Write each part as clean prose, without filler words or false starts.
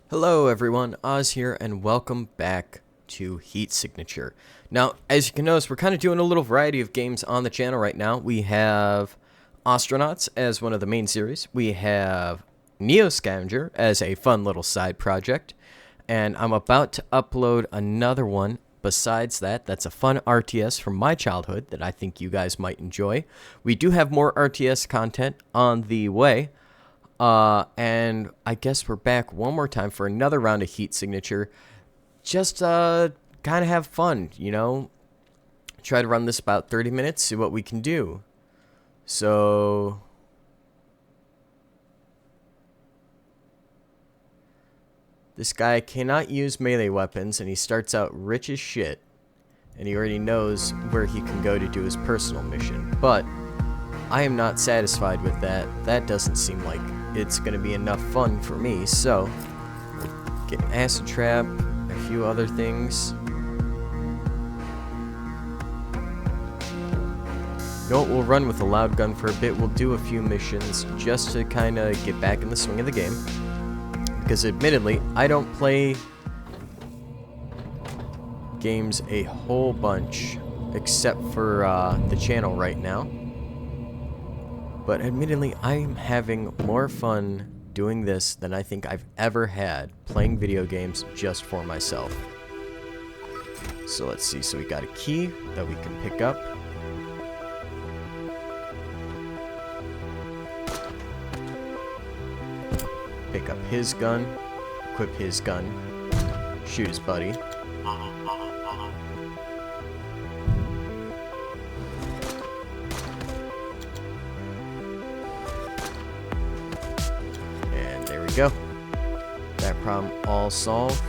Hello everyone, Oz here, and welcome back to Heat Signature. Now, as you can notice, we're kind of doing a little variety of games on the channel right now. We have Astronauts as one of the main series. We have Neo Scavenger as a fun little side project. And I'm about to upload another one besides that. That's a fun RTS from my childhood that I think you guys might enjoy. We do have more RTS content on the way. And I guess we're back one more time for another round of Heat Signature. Just, kind of have fun, you know? Try to run this about 30 minutes, see what we can do. So... this guy cannot use melee weapons, and he starts out rich as shit. And he already knows where he can go to do his personal mission. But I am not satisfied with that. That doesn't seem like it's going to be enough fun for me, so we'll get an acid trap, a few other things. You know what, we'll run with a loud gun for a bit. We'll do a few missions just to kind of get back in the swing of the game. Because admittedly, I don't play games a whole bunch except for the channel right now. But admittedly, I'm having more fun doing this than I think I've ever had playing video games just for myself. So let's see. So we got a key that we can pick up. Pick up his gun. Equip his gun. Shoot his buddy. Go. That problem all solved.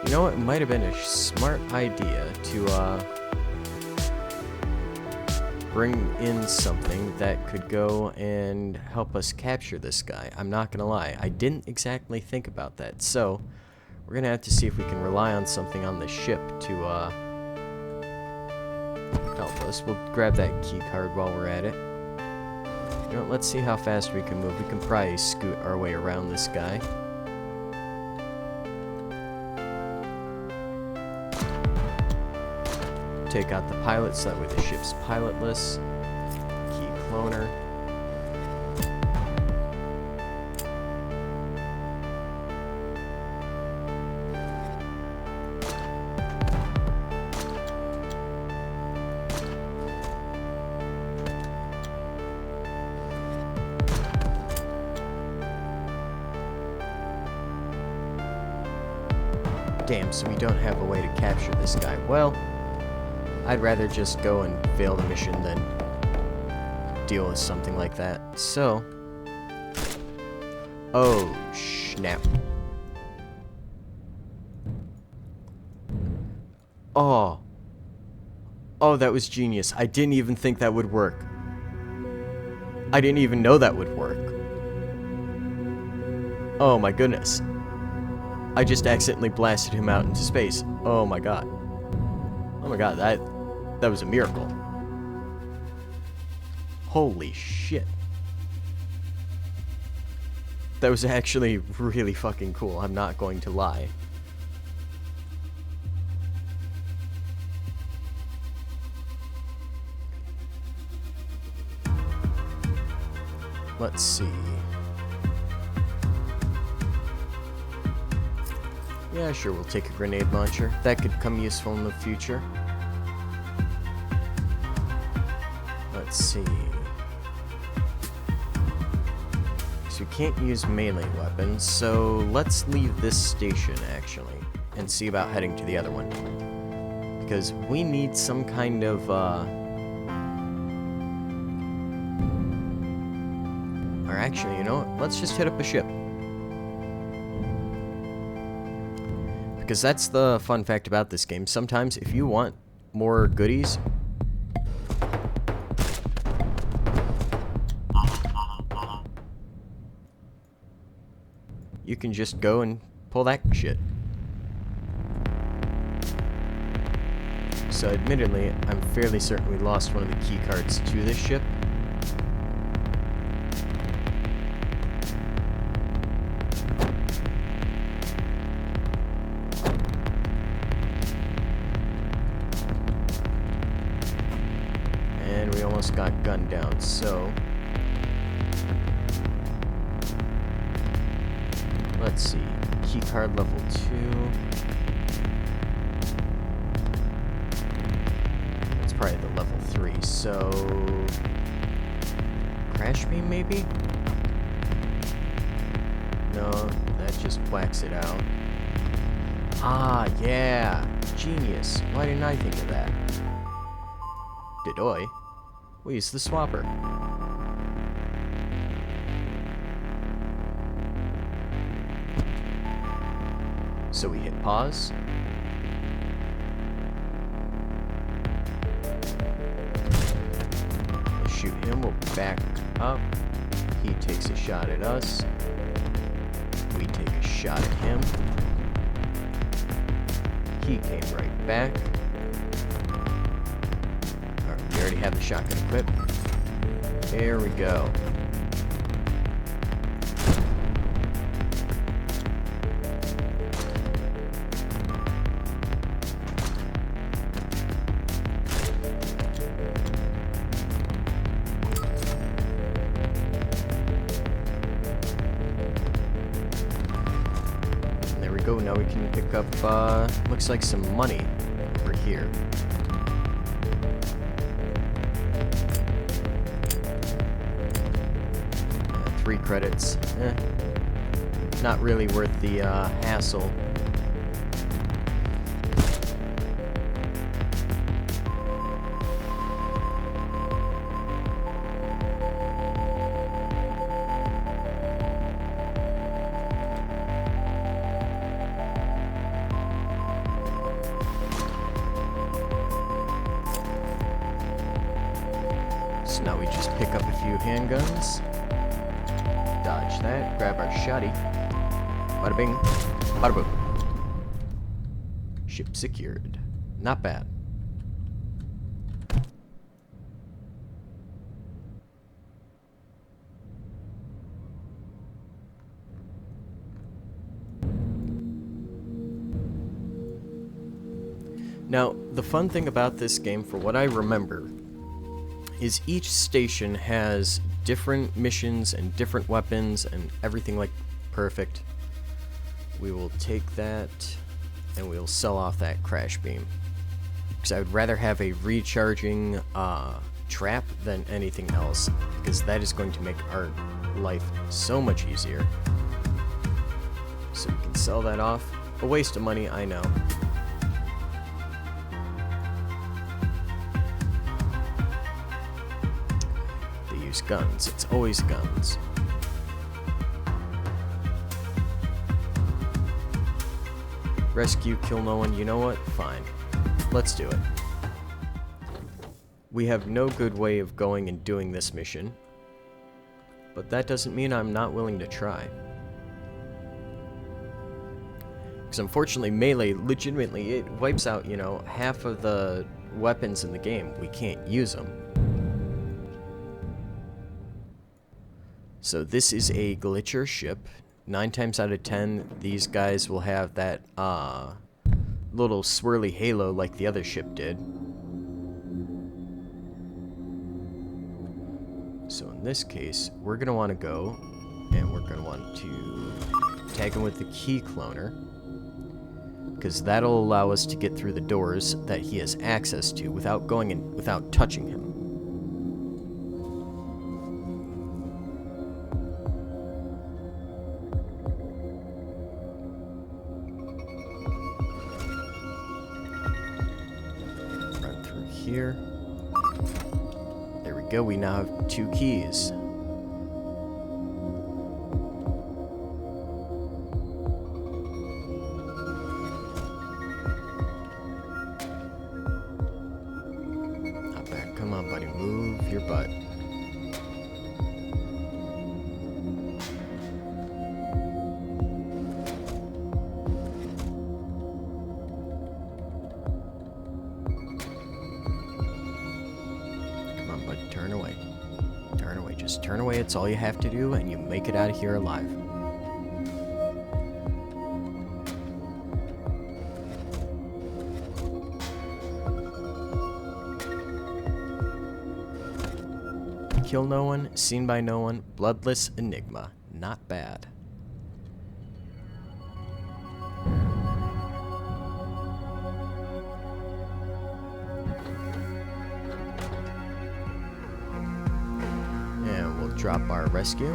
You know what? It might have been a smart idea to bring in something that could go and help us capture this guy. I'm not gonna lie, I didn't exactly think about that, so we're gonna have to see if we can rely on something on the ship to help us. We'll grab that key card while we're at it. You know, let's see how fast we can move. We can probably scoot our way around this guy. Take out the pilot so that way the ship's pilotless. Key cloner. Damn, so we don't have a way to capture this guy. Well, I'd rather just go and fail the mission than deal with something like that. So... oh, snap. Oh. Oh, that was genius. I didn't even think that would work. I didn't even know that would work. Oh my goodness. I just accidentally blasted him out into space. Oh my god. Oh my god, that was a miracle. Holy shit. That was actually really fucking cool, I'm not going to lie. Let's see. Yeah, sure, we'll take a grenade launcher. That could come useful in the future. Let's see. So we can't use melee weapons, so let's leave this station, actually, and see about heading to the other one. Because we need some kind of, or actually, you know what? Let's just hit up a ship. Because that's the fun fact about this game. Sometimes, if you want more goodies, you can just go and pull that shit. So admittedly, I'm fairly certain we lost one of the key cards to this ship. And we almost got gunned down, so let's see. Key card level 2. That's probably the level 3, so crash beam maybe? No, that just whacks it out. Ah, yeah. Genius. Why didn't I think of that? Did I? We use the swapper. So we hit pause. We'll shoot him, we'll back up. He takes a shot at us. We take a shot at him. He came right back. Alright, we already have the shotgun equipped. There we go. Now we can pick up, looks like some money over here. 3 credits. Not really worth the, hassle. So now we just pick up a few handguns, dodge that, grab our shotty, bada bing, bada boom. Ship secured. Not bad. Now, the fun thing about this game, for what I remember, is each station has different missions and different weapons and everything like perfect. We will take that and we'll sell off that crash beam. Because I would rather have a recharging trap than anything else, because that is going to make our life so much easier. So we can sell that off. A waste of money, I know. Guns. It's always guns. Rescue, kill no one. You know what? Fine. Let's do it. We have no good way of going and doing this mission, but that doesn't mean I'm not willing to try. Because unfortunately, melee, legitimately, it wipes out, you know, half of the weapons in the game. We can't use them. So this is a glitcher ship. 9 times out of 10, these guys will have that little swirly halo like the other ship did. So in this case, we're going to want to go, and we're going to want to tag him with the key cloner, because that'll allow us to get through the doors that he has access to without going in, without touching him. Here. There we go, we now have 2 keys. Not bad. Come on, buddy, move your butt. Just turn away, it's all you have to do, and you make it out of here alive. Kill no one, seen by no one, bloodless enigma. Not bad. And we'll drop our rescue.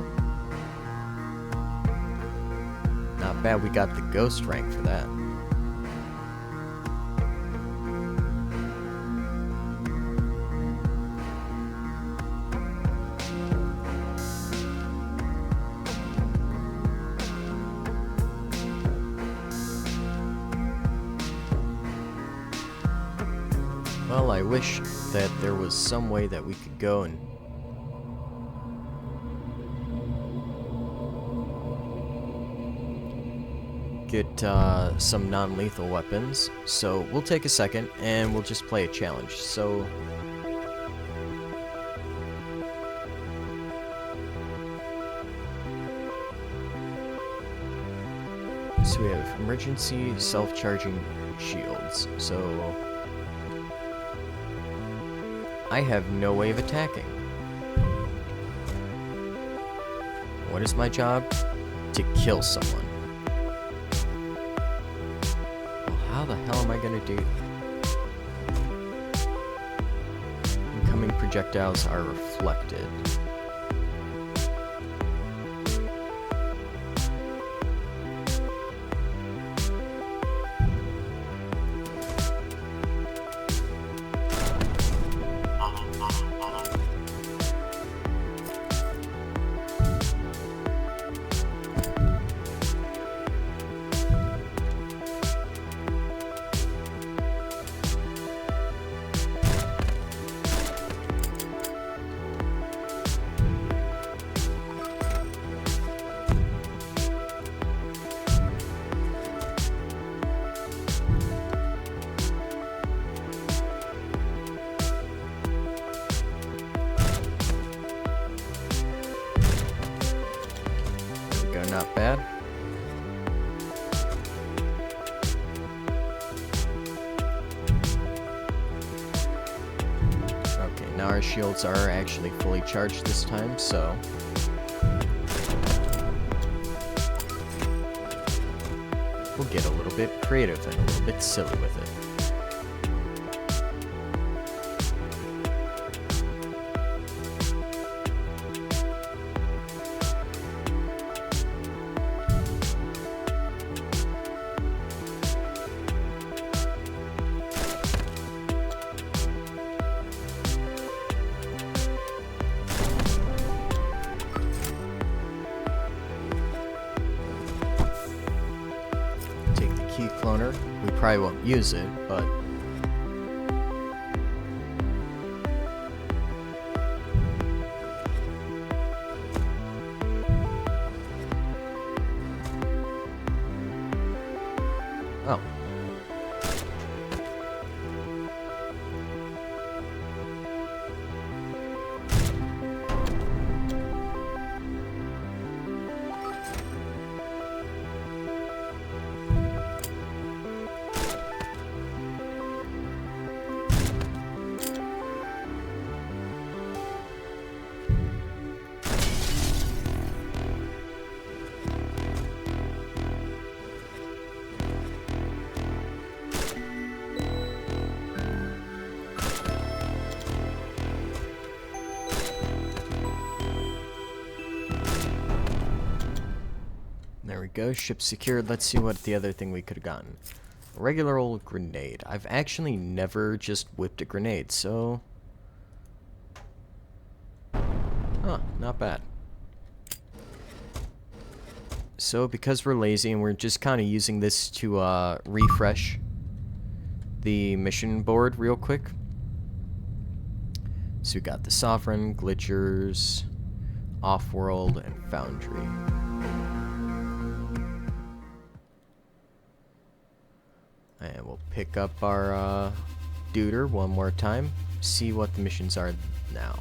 Not bad, we got the ghost rank for that. Well, I wish that there was some way that we could go and get some non-lethal weapons. So we'll take a second and we'll just play a challenge. So we have emergency self-charging shields. So I have no way of attacking. What is my job? To kill someone. Well, how the hell am I gonna do? Incoming projectiles are reflected. Not bad. Okay, now our shields are actually fully charged this time, so we'll get a little bit creative and a little bit silly with it. Key cloner. We probably won't use it, but oh. There we go, ship secured. Let's see what the other thing we could have gotten. A regular old grenade. I've actually never just whipped a grenade, so... Huh, not bad. So, because we're lazy and we're just kind of using this to refresh the mission board real quick. So we got the Sovereign, Glitchers, Off-World, and Foundry. And we'll pick up our Duder one more time, see what the missions are now.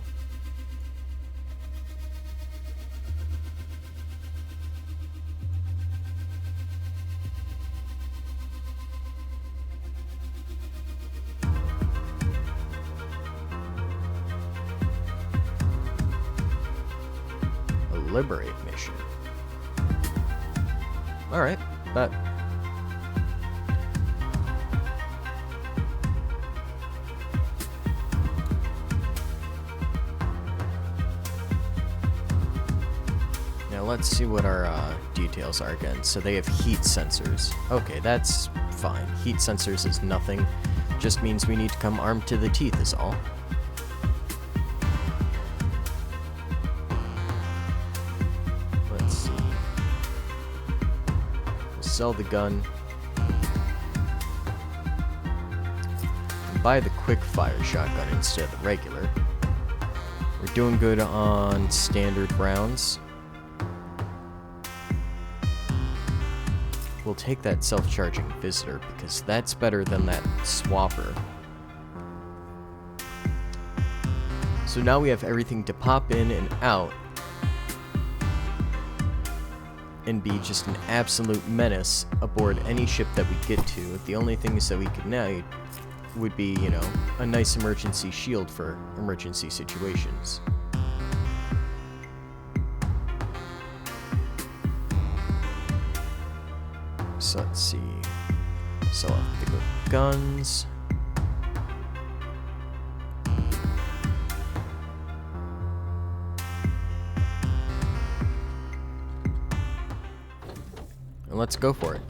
liberate mission. Alright, but... Now let's see what our details are again. So they have heat sensors. Okay, that's fine. Heat sensors is nothing. Just means we need to come armed to the teeth is all. Let's see. We'll sell the gun. And buy the quick fire shotgun instead of the regular. We're doing good on standard rounds. We'll take that self-charging visitor because that's better than that swapper. So now we have everything to pop in and out and be just an absolute menace aboard any ship that we get to. The only things that we could now would be, you know, a nice emergency shield for emergency situations. So let's see. Sell off the guns. And let's go for it.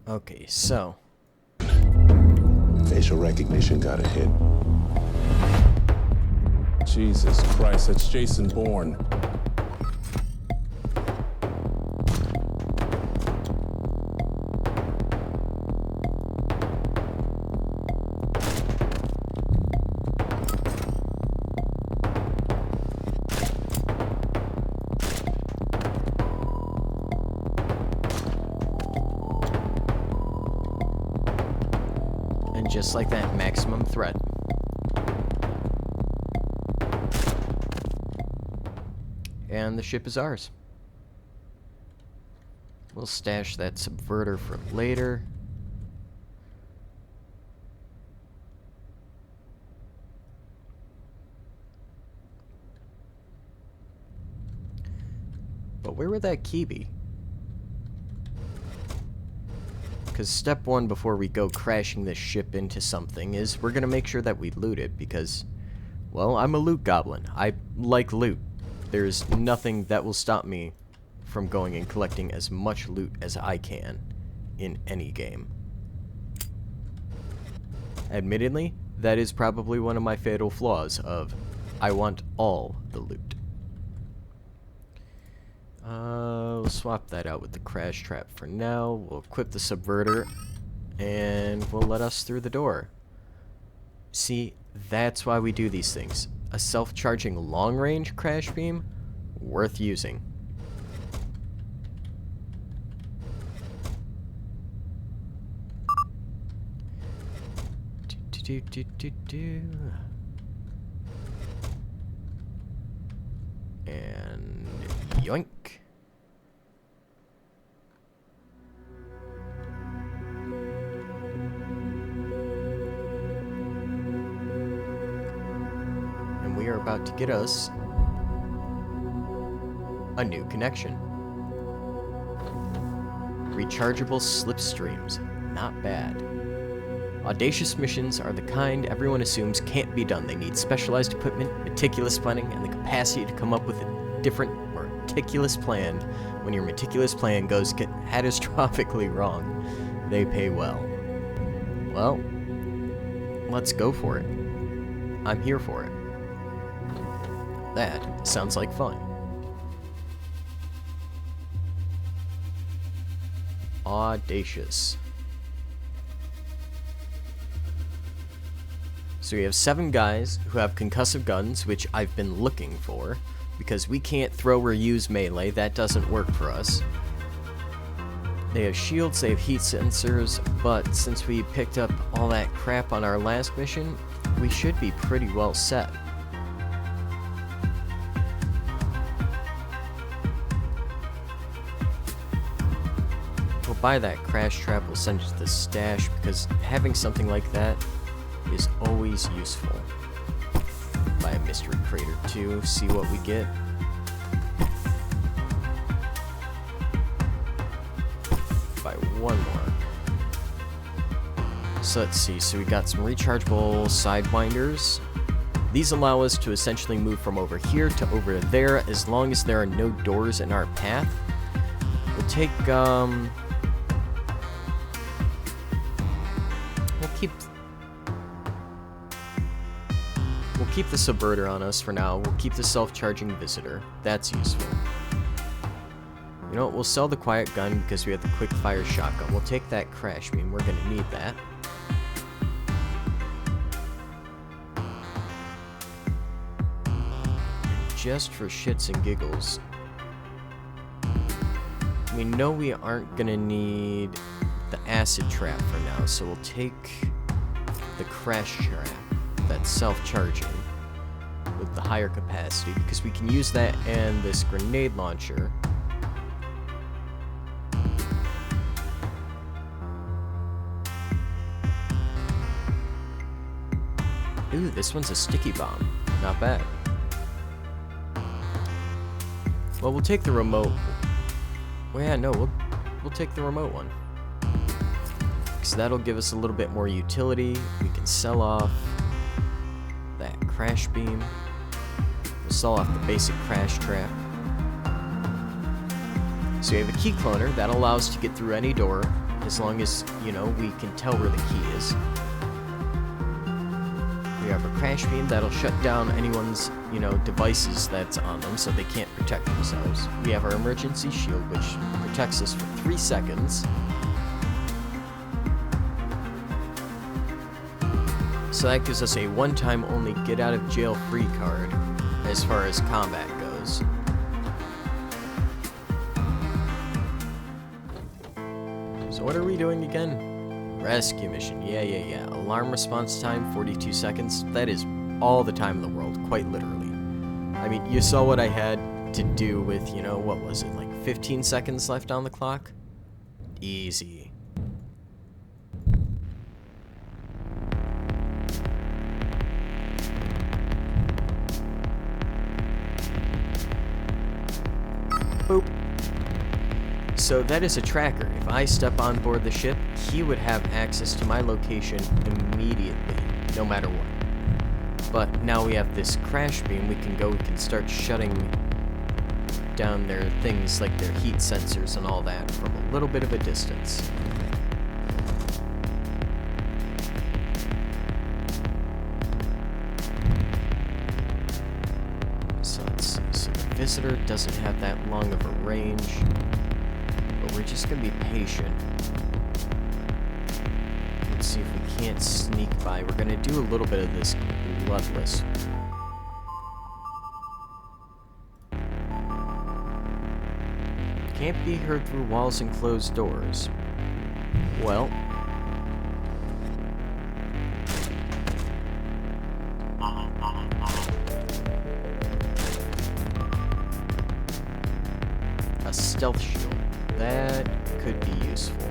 Okay, so facial recognition got a hit. Jesus Christ, that's Jason Bourne. and just like that, maximum threat. And the ship is ours. We'll stash that subverter for later. But where would that key be? Because step one before we go crashing this ship into something is we're going to make sure that we loot it because, well, I'm a loot goblin. I like loot. There's nothing that will stop me from going and collecting as much loot as I can in any game. Admittedly, that is probably one of my fatal flaws of I want all the loot. We'll swap that out with the crash trap for now. We'll equip the subverter, and we'll let us through the door. See, that's why we do these things. A self-charging long-range crash beam, worth using. And yoink. are about to get us a new connection. Rechargeable slipstreams. Not bad. Audacious missions are the kind everyone assumes can't be done. They need specialized equipment, meticulous planning, and the capacity to come up with a different, more meticulous plan when your meticulous plan goes catastrophically wrong. They pay well. Well, let's go for it. I'm here for it. That sounds like fun. Audacious. So we have 7 guys who have concussive guns, which I've been looking for, because we can't throw or use melee. That doesn't work for us. They have shields, they have heat sensors, but since we picked up all that crap on our last mission, we should be pretty well set. We'll buy that crash trap, we'll send it to the stash, because having something like that is always useful. Buy a mystery crater too, see what we get. Buy one more. So let's see, so we got some rechargeable sidewinders. These allow us to essentially move from over here to over there as long as there are no doors in our path. We'll take, we'll keep the subverter on us for now. We'll keep the self-charging visitor. That's useful. You know what? We'll sell the quiet gun because we have the quick fire shotgun. We'll take that crash beam. We're going to need that. Just for shits and giggles, we know we aren't going to need the acid trap for now, so we'll take the crash trap that's self-charging with the higher capacity, because we can use that and this grenade launcher. Ooh, this one's a sticky bomb. Not bad. Well, we'll take the remote. Well, yeah, no, we'll take the remote one, because that'll give us a little bit more utility. We can sell off that crash beam. We'll sell off the basic crash trap. So we have a key cloner that allows us to get through any door as long as, you know, we can tell where the key is. We have a crash beam that'll shut down anyone's, you know, devices that's on them so they can't protect themselves. We have our emergency shield, which protects us for 3 seconds. So that gives us a one-time only get-out-of-jail-free card as far as combat goes. So what are we doing again? Rescue mission. Yeah. Alarm response time, 42 seconds. That is all the time in the world, quite literally. I mean, you saw what I had to do with, you know, what was it, like 15 seconds left on the clock? Easy. Boop. So that is a tracker. If I step on board the ship, he would have access to my location immediately, no matter what. But now we have this crash beam, we can start shutting down their things like their heat sensors and all that from a little bit of a distance. So let's see, so the visitor doesn't have that long of a range. We're just gonna be patient. Let's see if we can't sneak by. We're gonna do a little bit of this bloodless. Can't be heard through walls and closed doors. Well, a stealth shield. That could be useful.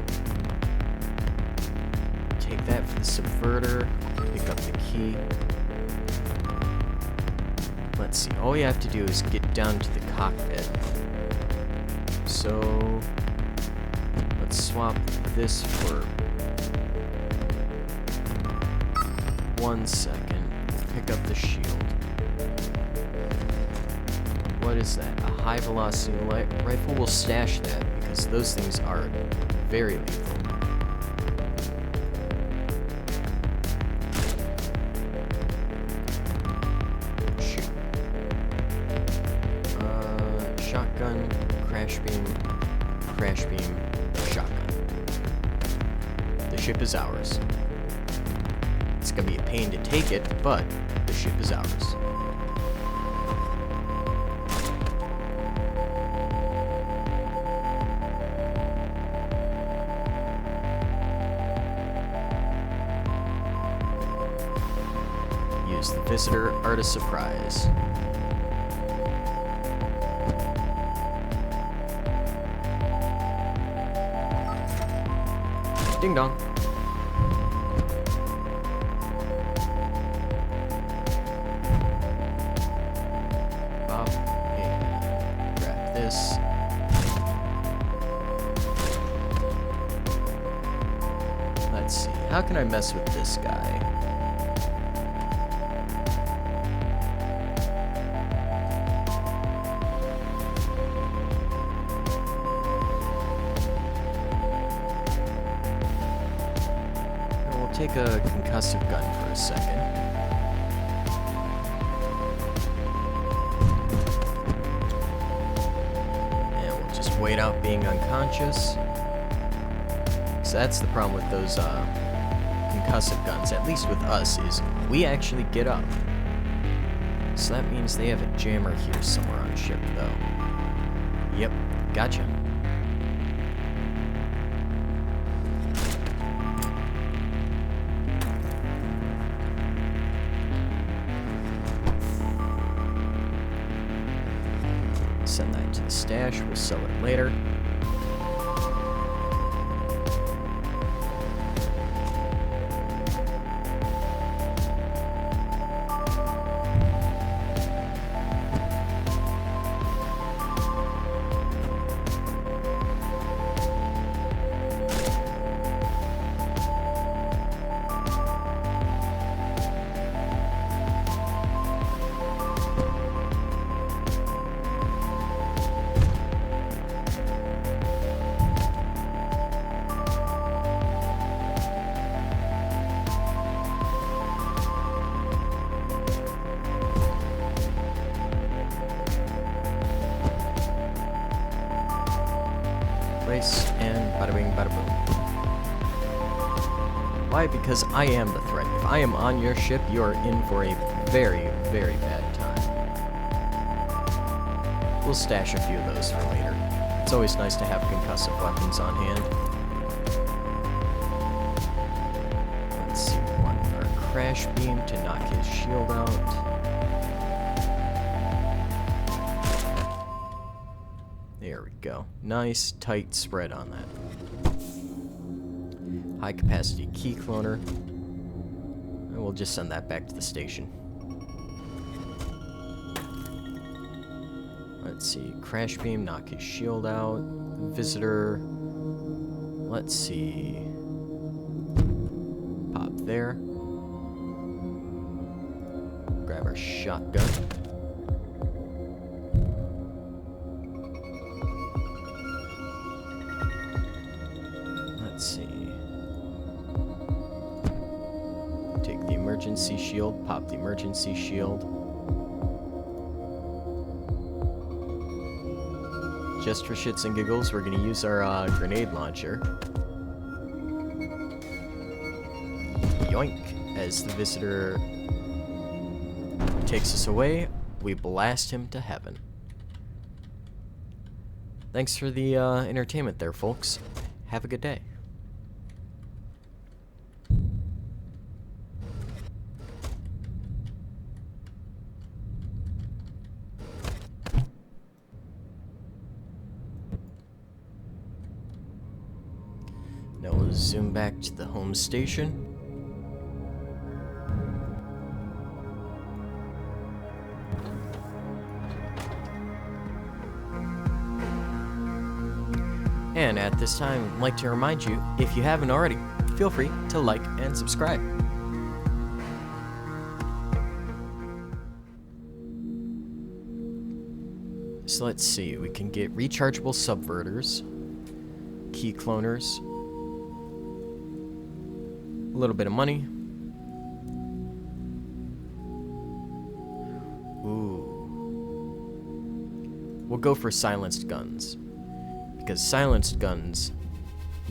Take that for the subverter. Pick up the key. Let's see. All we have to do is get down to the cockpit. So let's swap this for 1 second. Pick up the shield. What is that? A high velocity rifle? We'll stash that because those things are very lethal. Shoot. Shotgun, crash beam, shotgun. The ship is ours. It's gonna be a pain to take it, but the ship is ours. Use the visitor art of surprise. Ding dong. Bob, and grab this. Let's see. How can I mess with this guy? Take a concussive gun for a second. And we'll just wait out being unconscious. So that's the problem with those concussive guns, at least with us, is we actually get up. So that means they have a jammer here somewhere on the ship, though. Yep, gotcha. Send that to the stash, we'll sell it later. And bada bing, bada boom. Why? Because I am the threat. If I am on your ship, you are in for a very, very bad time. We'll stash a few of those for later. It's always nice to have concussive weapons on hand. Let's see, we want our crash beam to knock his shield out. There we go. Nice, tight spread on that. High capacity key cloner. And we'll just send that back to the station. Let's see. Crash beam, knock his shield out. Visitor. Let's see. Pop there. Grab our shotgun. Let's see. Take the emergency shield, pop the emergency shield. Just for shits and giggles, we're going to use our grenade launcher. Yoink! As the visitor takes us away, we blast him to heaven. Thanks for the entertainment there, folks. Have a good day. Now we'll zoom back to the home station. And at this time, I'd like to remind you, if you haven't already, feel free to like and subscribe. So let's see, we can get rechargeable subverters, key cloners, a little bit of money. Ooh. We'll go for silenced guns, because silenced guns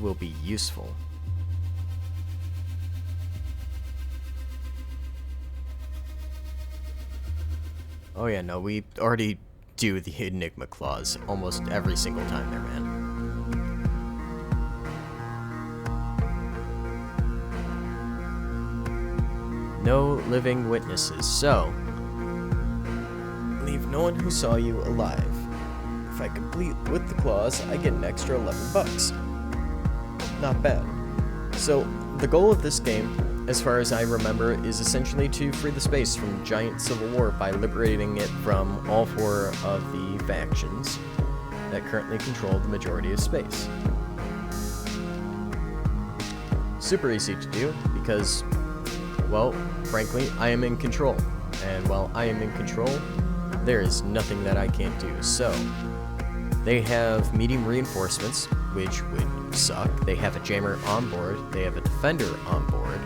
will be useful. Oh yeah, no, we already do the Enigma clause almost every single time there, man. No living witnesses, so leave no one who saw you alive. If I complete with the clause, I get an extra $11. Not bad. So the goal of this game, as far as I remember, is essentially to free the space from giant civil war by liberating it from all four of the factions that currently control the majority of space. Super easy to do because, well, frankly, I am in control. And while I am in control, there is nothing that I can't do. So, they have medium reinforcements, which would suck. They have a jammer on board. They have a defender on board.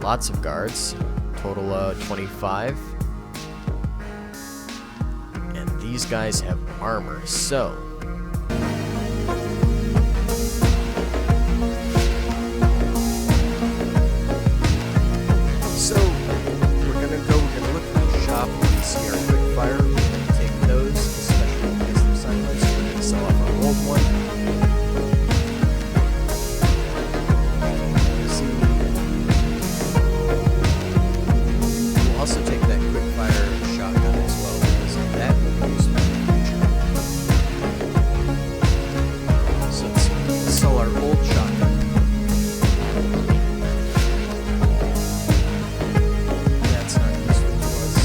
Lots of guards, total 25. And these guys have armor, so we're gonna look at the shop and see our quick fire. We're gonna take those, especially because they're silenced. We're gonna sell off our old one. Also take that quick fire shotgun as well, because that will be useful in the future. So let's sell our old shotgun. That's not useful to us.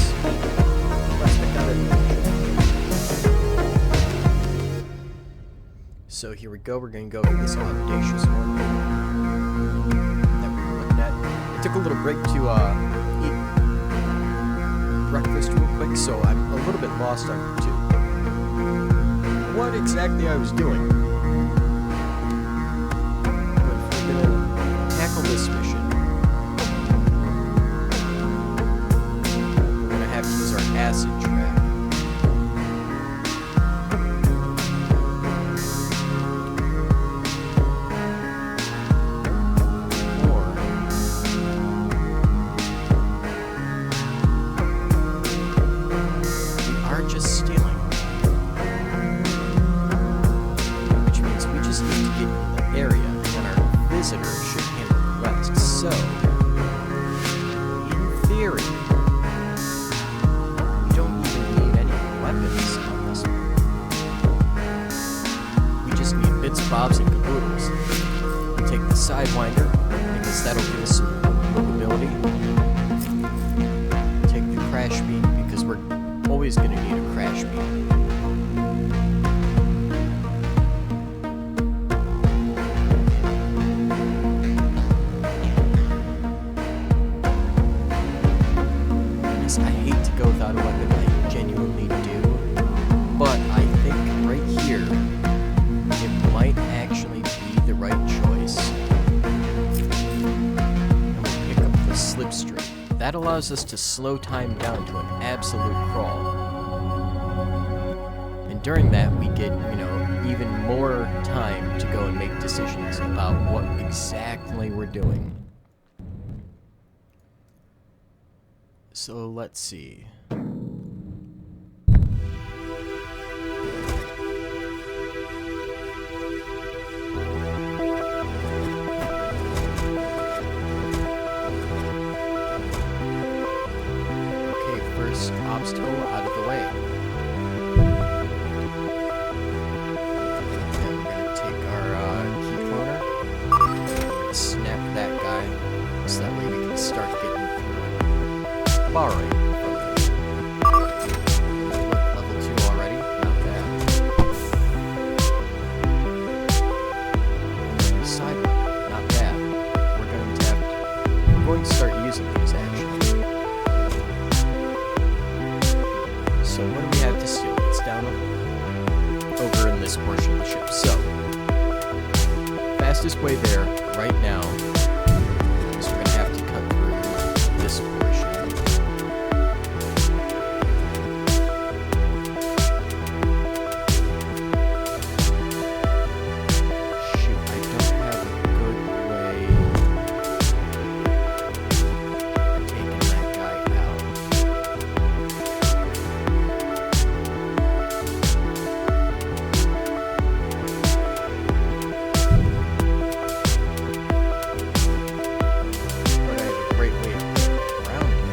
Let's pick out it. So here we go, we're going to go for this audacious one that we were looking at. I took a little break to eat breakfast real quick, so I'm a little bit lost on YouTube. What exactly I was doing. But if we're gonna tackle this mission, we're gonna have to use our acid trap. Bobs and caboodles. Take the Sidewinder, because that'll give us some mobility. Take the Crash Beam, because we're always going to need a Crash Beam. Goodness, I hate to go without a weapon, I genuinely do. But I think right here, it might actually be the right choice. And we'll pick up the slipstream. That allows us to slow time down to an absolute crawl. And during that, we get, even more time to go and make decisions about what exactly we're doing. So let's see. First obstacle out of the way. And we're going to take our key cloner, snap that guy, so that way we can start getting through it. Borrowing from it. Level 2 already, not bad. going to start using these actually. So what do we have to steal? It's down over in this portion of the ship. So fastest way there right now is we're gonna have to cut through this portion. Shoot, I don't have a good way of taking that guy out. But I have a great way of getting around it.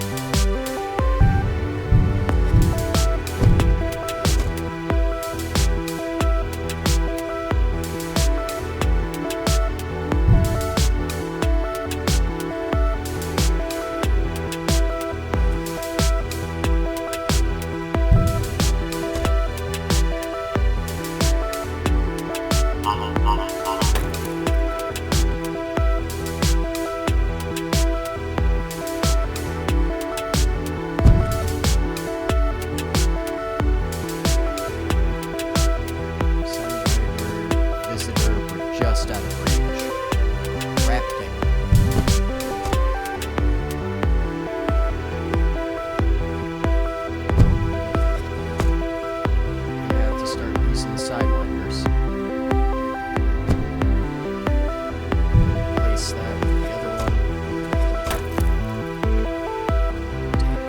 Visitor, we're just out of range. Crap, dang it. I have to start using the sidewinders. Replace that with the other one. Take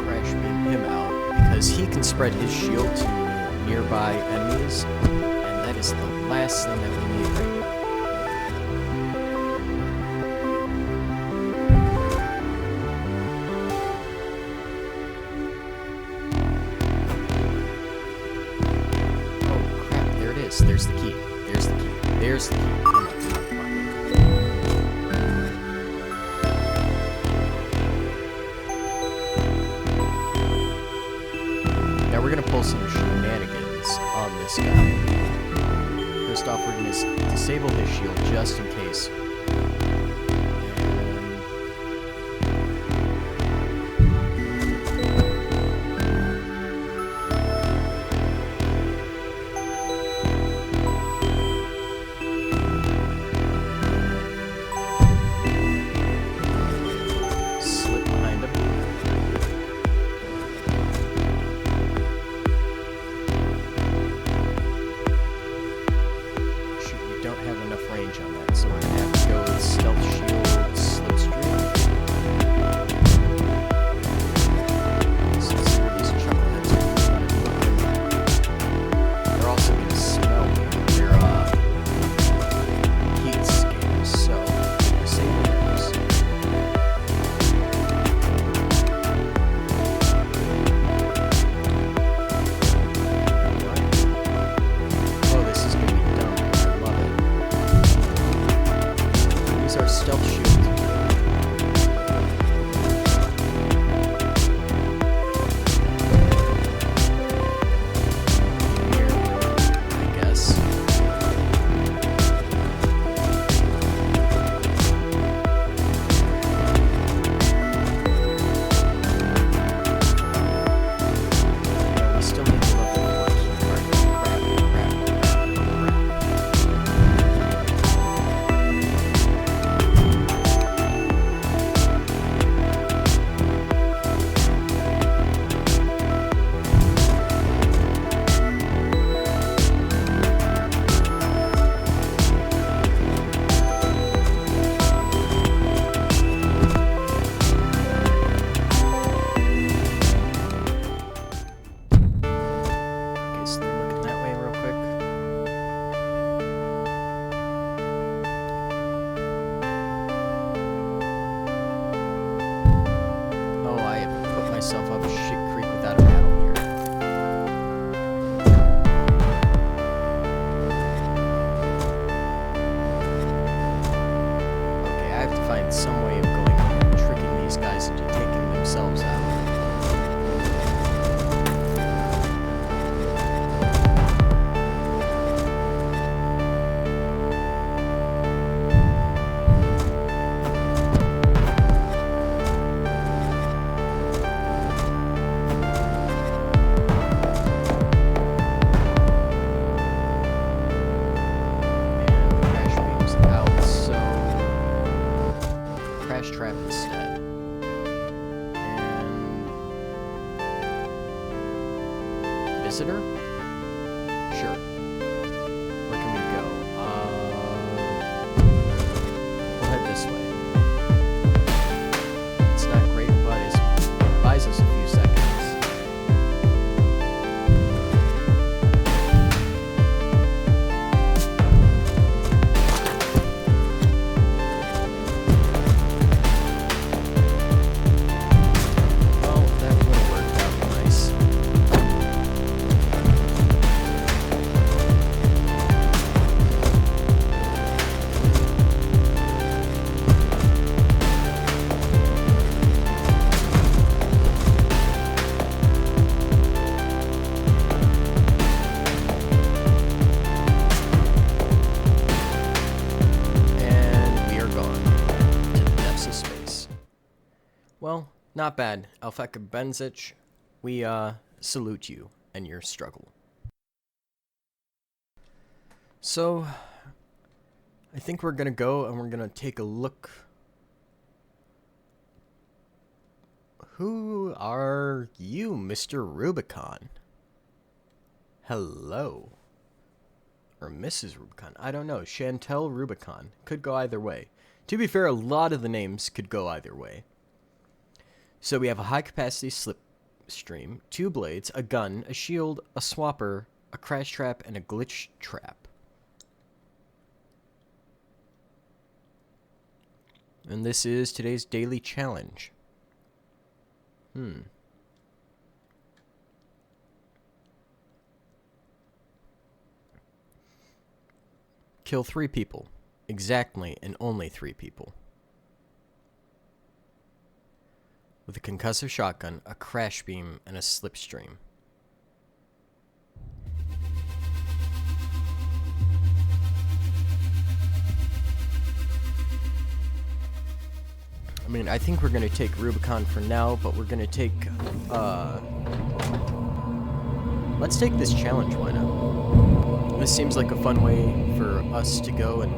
crash beam him out because he can spread his shield to nearby enemies, and that is the last thing that we need right now. Oh crap, there it is. There's the key. There's the key. There's the key. Come on, come on, come on. Now we're gonna pull some shenanigans on this guy. First off, we're gonna disable his shield just in case. Slip behind him. Shoot, we don't have enough range on that, so we're gonna have to visitor? Sure. Where can we go? We'll head this way. It's not great, but it buys us a few seconds. Well, not bad. Alfeka Benzic, we salute you and your struggle. So, I think we're gonna go and we're gonna take a look. Who are you, Mr. Rubicon? Hello. Or Mrs. Rubicon. I don't know. Chantel Rubicon. Could go either way. To be fair, a lot of the names could go either way. So we have a high-capacity slipstream, 2 blades, a gun, a shield, a swapper, a crash trap, and a glitch trap. And this is today's daily challenge. Kill 3 people. Exactly, and only 3 people. With a concussive shotgun, a crash beam, and a slipstream. I mean, I think we're going to take Rubicon for now, but we're going to take, let's take this challenge, why not? This seems like a fun way for us to go and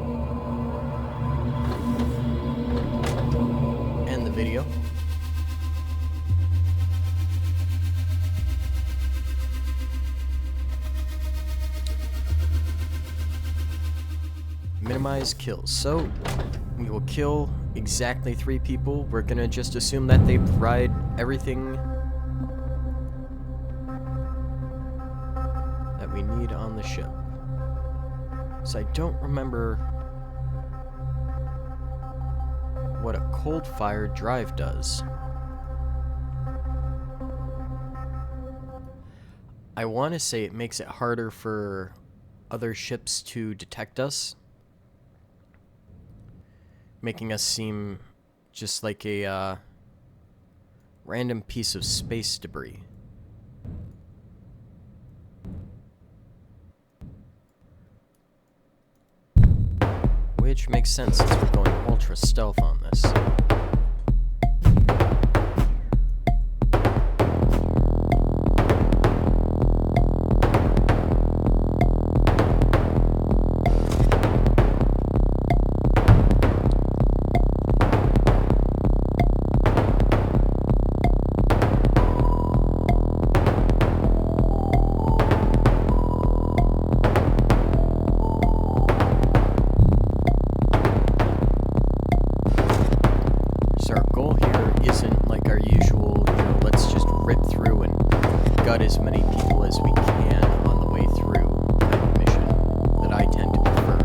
end the video. Minimize kills. So, we will kill exactly 3 people. We're gonna just assume that they provide everything that we need on the ship. So I don't remember what a cold fire drive does. I want to say it makes it harder for other ships to detect us, making us seem just like a random piece of space debris. Which makes sense since we're going ultra stealth on this. As many people as we can on the way through that mission that I tend to prefer.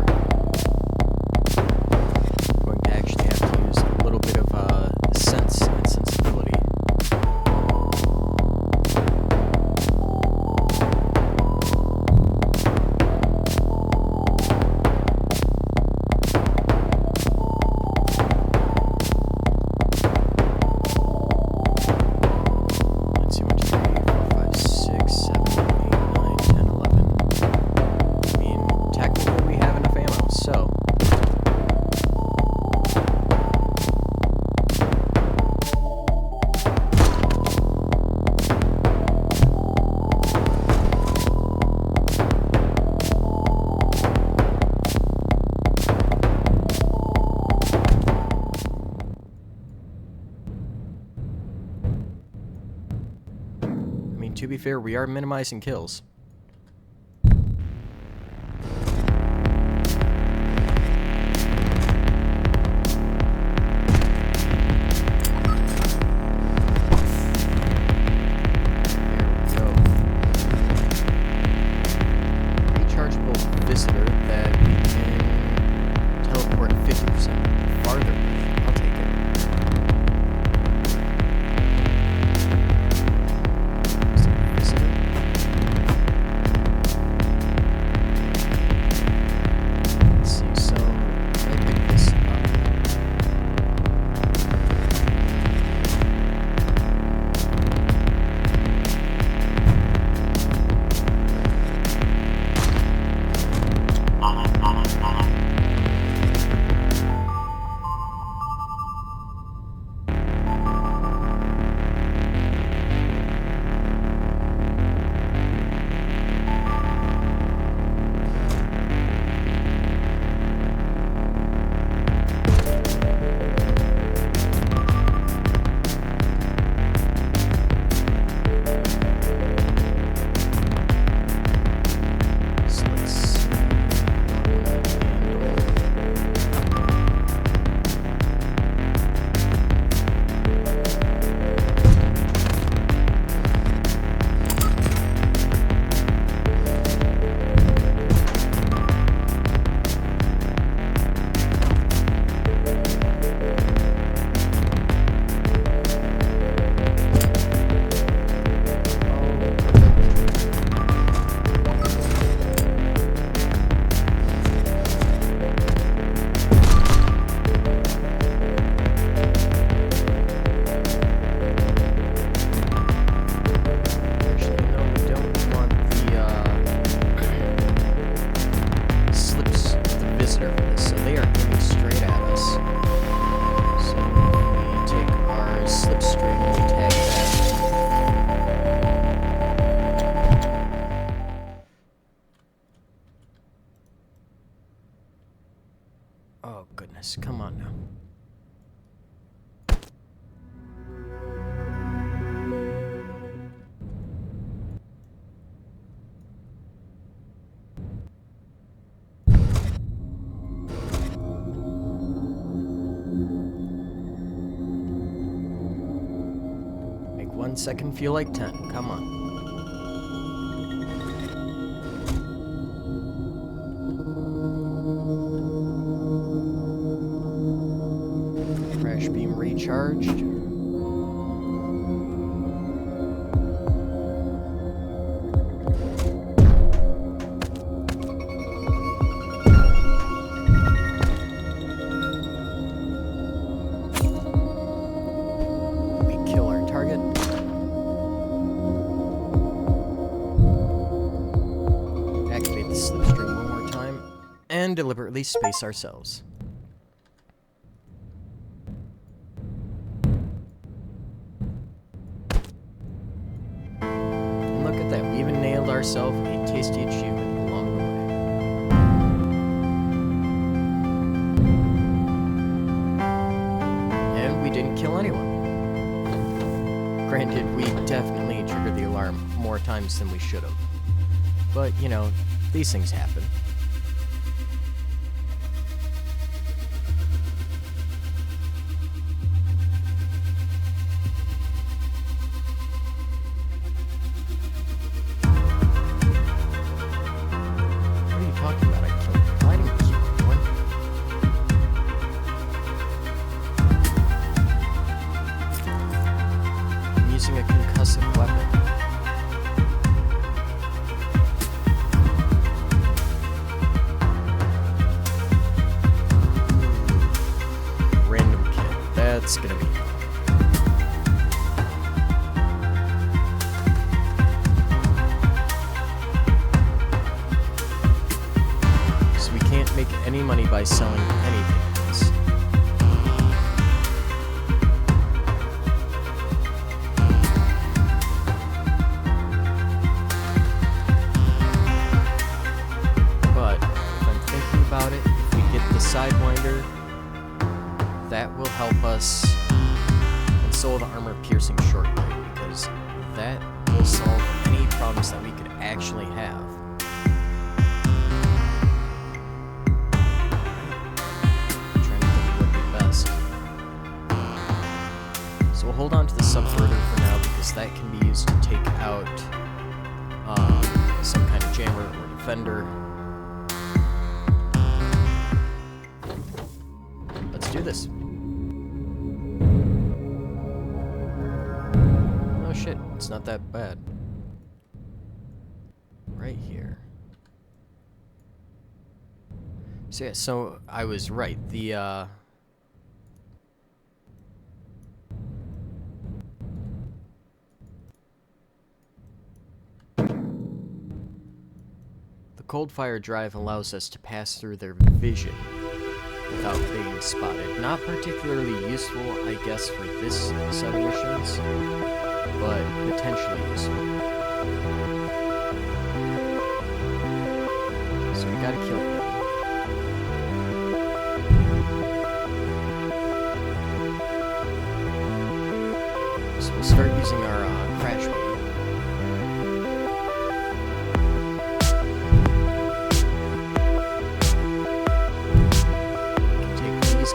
I'm going to actually have to use a little bit of sense and sensibility. Let's see, 1, 2, 3, 4, 5, 6, 7, 8, 9, to be fair, we are minimizing kills. Oh, goodness. Come on now. Make 1 second feel like 10. Come on. Crash beam recharged. We kill our target. Activate the slipstream one more time. And deliberately space ourselves. Ourselves a tasty achievement along the way. And we didn't kill anyone. Granted, we definitely triggered the alarm more times than we should have. But, you know, these things happen. Using a concussive weapon. Random kill. That's gonna be. So we can't make any money by selling anything else. About it, if we get the Sidewinder, that will help us console the armor piercing shortly, because that will solve problems that we could actually have. I'm trying to think of what would be best. So we'll hold on to the subverter for now because that can be used to take out some kind of jammer or defender. Let's do this. Oh shit, it's not that bad. Right here. So yeah, so I was right. The cold fire drive allows us to pass through their vision without being spotted. Not particularly useful, I guess, for this set of missions, but potentially useful. So we gotta kill them. So we'll start using our crash beam.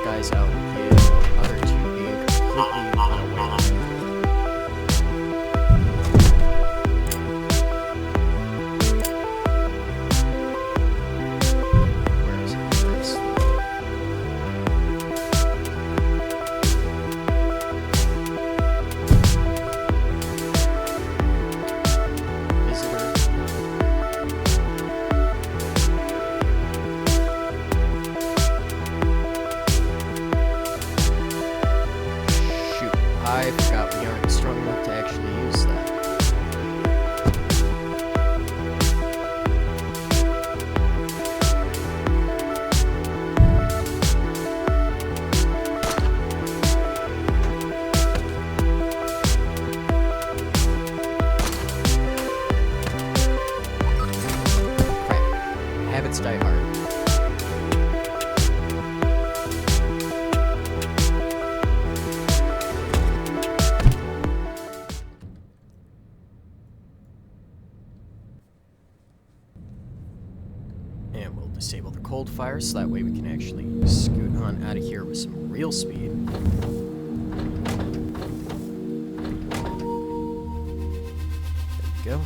Guys out with the other two being completely unaware. Where is it? Visitor. I forgot we aren't strong enough to actually use that. Crap. Habits die hard. And we'll disable the cold fire so that way we can actually scoot on out of here with some real speed. There we go.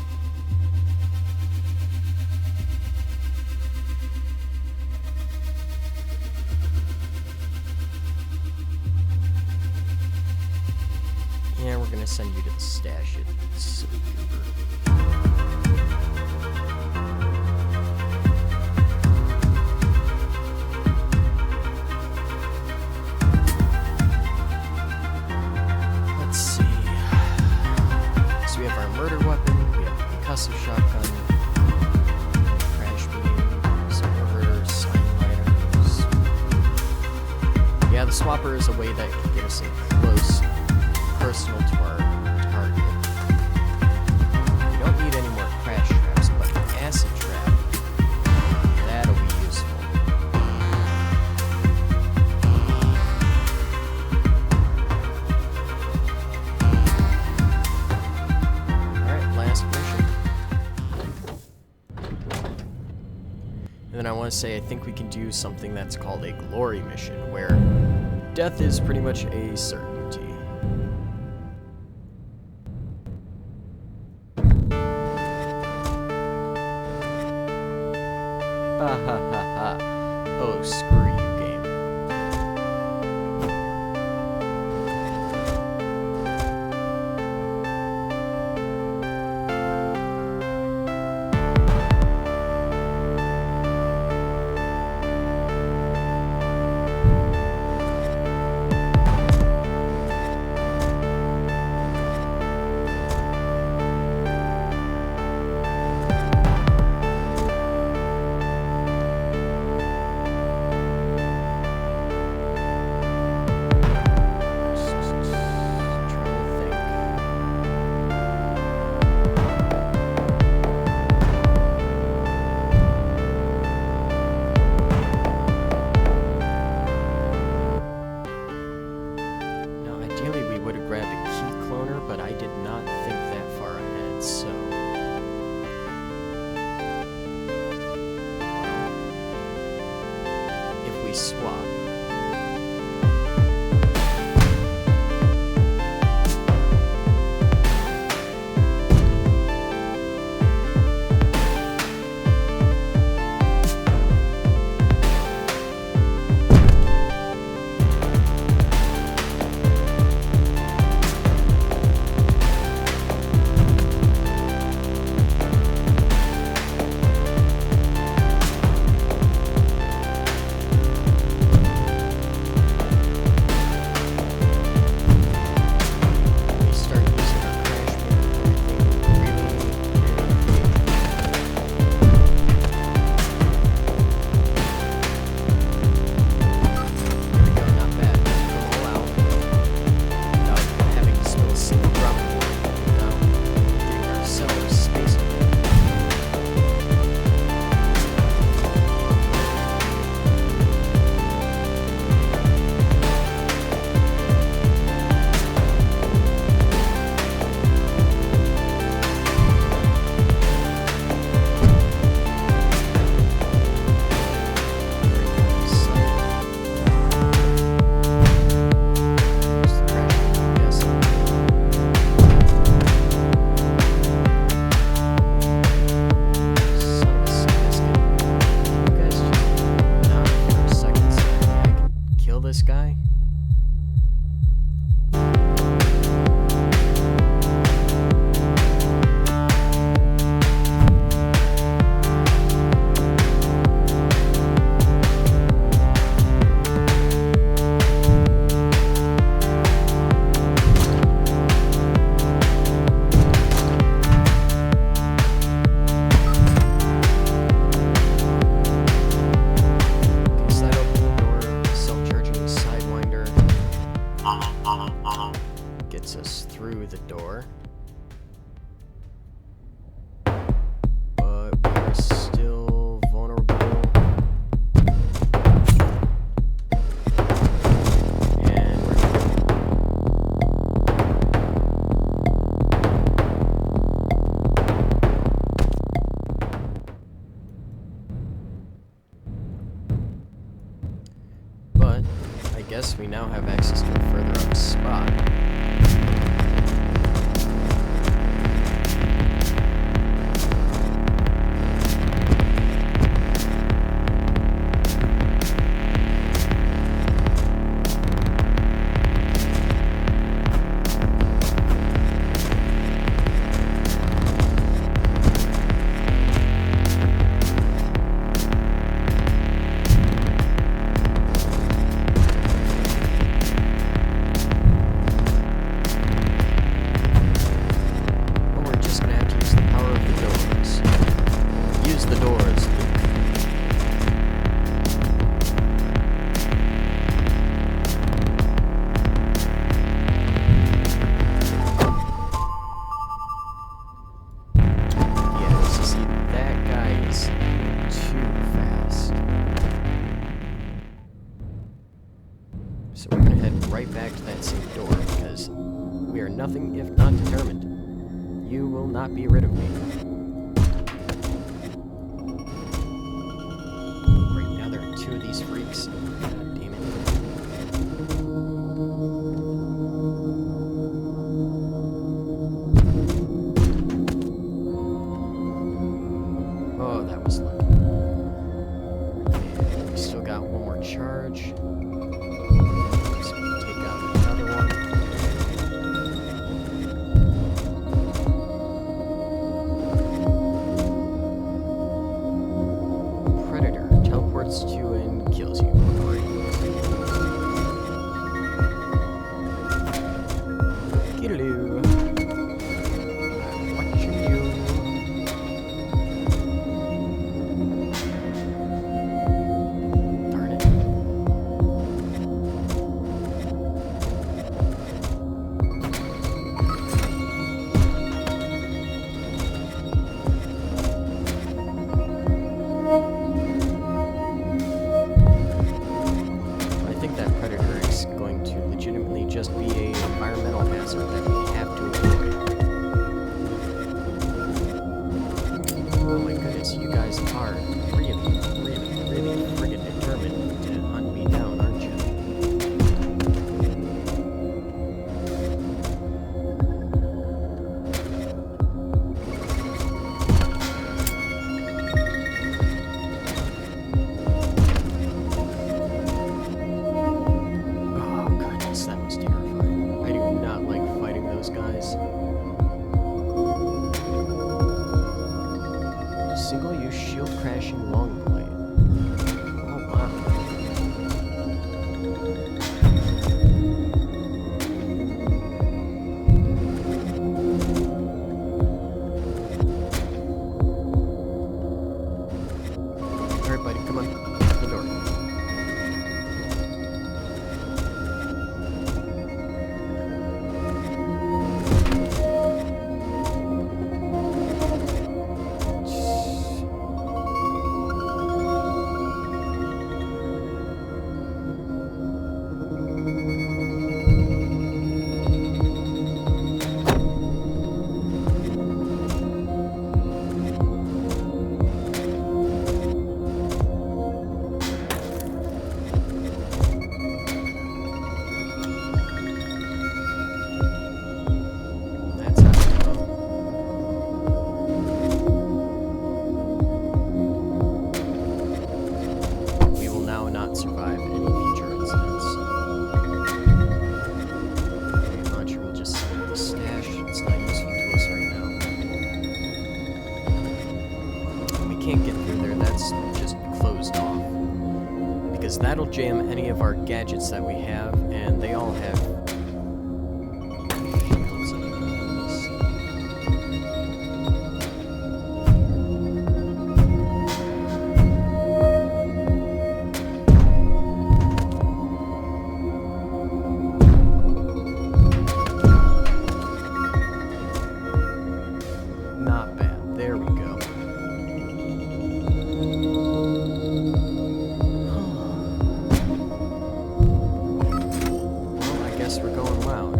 And we're gonna send you to the stash at Silver. Murder weapon, we have a concussive shotgun, crash beam, subverter, signlighters. Yeah, the swapper is a way that can get us in close, personal to our target. We don't need any more crash traps, but an acid trap, that'll be useful. And then I want to say I think we can do something that's called a glory mission, where death is pretty much a certainty. Ha ha ha ha. Oh, screw you, game. swap. This guy? Gets us through the door. But we're still vulnerable. And but I guess we now have access to a further up spot. So we're gonna head right back to that same door, because we are nothing if not determined. You will not be rid of me. Right now there are two of these freaks. God damn it. Oh, that was lucky. And we still got one more charge. To and kills you. Hello. I'm watching you. Darn it. Just be an environmental hazard that we have to avoid. Oh my goodness, you guys are really, really, really friggin' determined to hunt me. can't get through there. That's just closed off. Because that'll jam any of our gadgets that we have, and they all have shields and things. Not bad. There we go. Well, I guess we're going loud.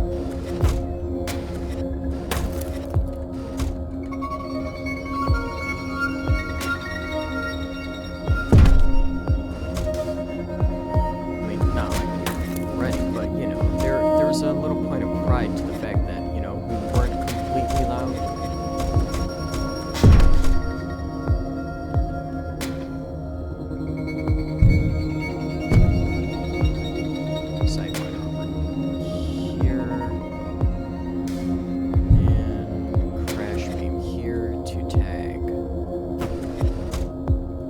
I mean, not like ready, but you know, there's a little point of pride to the fact that, you know, we weren't completely loud. Sideline over here. And crash beam here to tag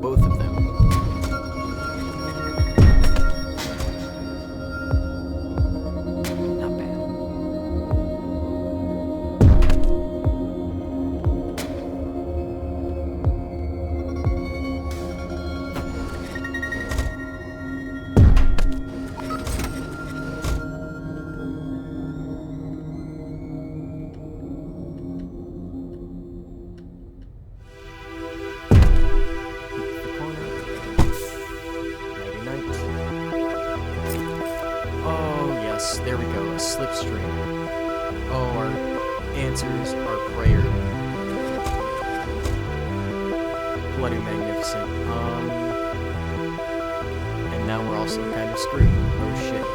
both of them. Not bad. The corner. Nighty night. Oh yes, there we go. A slipstream. Oh, our answers, our prayer. Bloody magnificent. And now we're also kind of screwed. Oh shit.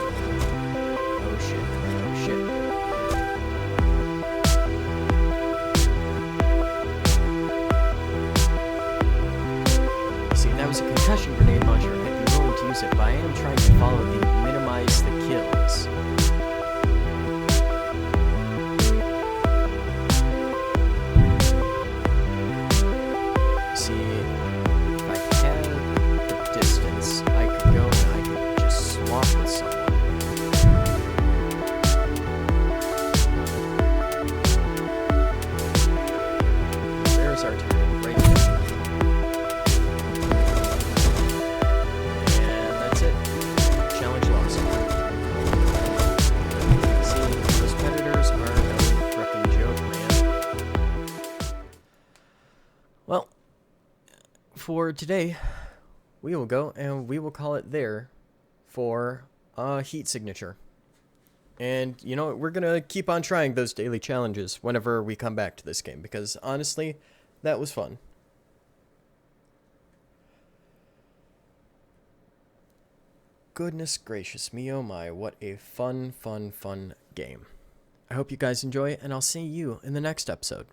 Oh shit. Oh shit. See, that was a concussion grenade launcher. I'd be willing to use it, but I am trying to follow the minimize the kills. See, if I had the distance, I could go and I could just swap with someone. There's our target right there. And that's it. Challenge lost. See, those predators are no frickin' joke, man. Well, for today, we will go and we will call it there for heat signature. And, you know, we're going to keep on trying those daily challenges whenever we come back to this game, because honestly, that was fun. Goodness gracious me, oh my, what a fun game. I hope you guys enjoy, and I'll see you in the next episode.